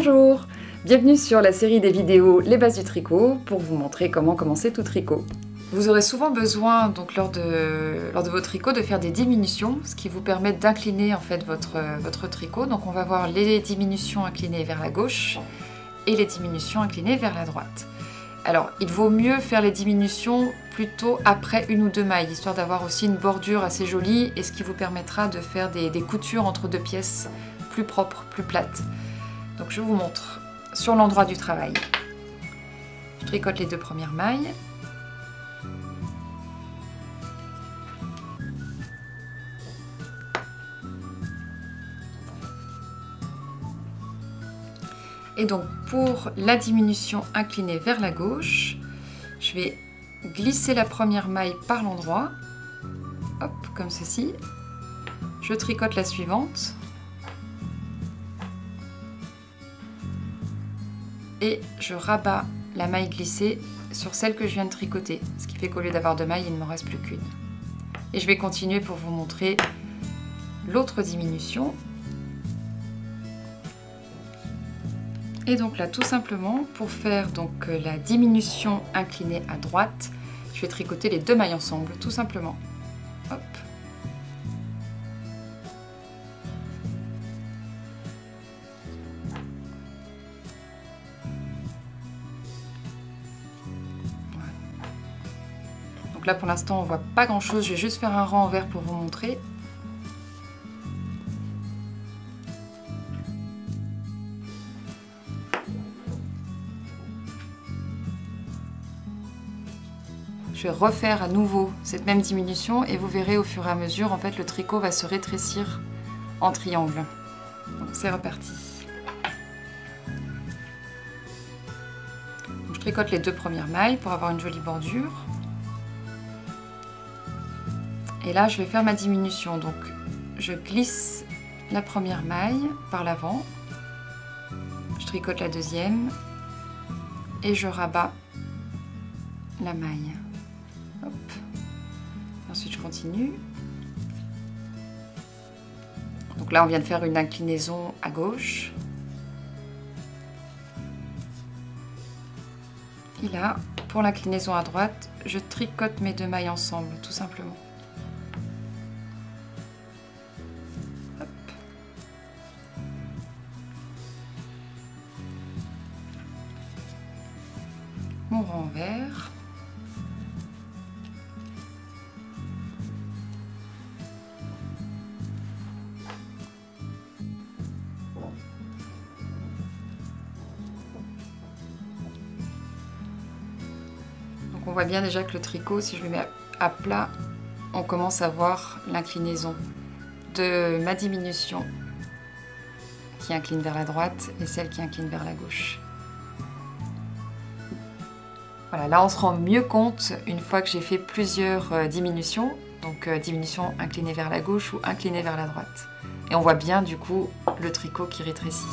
Bonjour, bienvenue sur la série des vidéos Les bases du tricot pour vous montrer comment commencer tout tricot. Vous aurez souvent besoin donc lors de vos tricots de faire des diminutions, ce qui vous permet d'incliner en fait votre tricot. Donc on va voir les diminutions inclinées vers la gauche et les diminutions inclinées vers la droite. Alors il vaut mieux faire les diminutions plutôt après une ou deux mailles, histoire d'avoir aussi une bordure assez jolie et ce qui vous permettra de faire des coutures entre deux pièces plus propres, plus plates. Donc je vous montre sur l'endroit du travail. Je tricote les deux premières mailles. Et donc pour la diminution inclinée vers la gauche, je vais glisser la première maille par l'endroit, hop, comme ceci. Je tricote la suivante. Et je rabats la maille glissée sur celle que je viens de tricoter, ce qui fait qu'au lieu d'avoir deux mailles, il ne m'en reste plus qu'une. Et je vais continuer pour vous montrer l'autre diminution. Et donc là, tout simplement, pour faire donc la diminution inclinée à droite, je vais tricoter les deux mailles ensemble, tout simplement. Hop. Donc là pour l'instant on voit pas grand chose, je vais juste faire un rang envers pour vous montrer. Je vais refaire à nouveau cette même diminution et vous verrez au fur et à mesure en fait le tricot va se rétrécir en triangle. Donc c'est reparti. Donc, je tricote les deux premières mailles pour avoir une jolie bordure. Et là, je vais faire ma diminution. Donc, je glisse la première maille par l'avant, je tricote la deuxième et je rabats la maille. Hop. Ensuite, je continue. Donc là, on vient de faire une inclinaison à gauche. Et là, pour l'inclinaison à droite, je tricote mes deux mailles ensemble, tout simplement. Mon rang envers. Donc on voit bien déjà que le tricot, si je le mets à plat, on commence à voir l'inclinaison de ma diminution qui incline vers la droite et celle qui incline vers la gauche. Voilà, là on se rend mieux compte une fois que j'ai fait plusieurs diminutions, donc diminution inclinée vers la gauche ou inclinée vers la droite. Et on voit bien du coup le tricot qui rétrécit.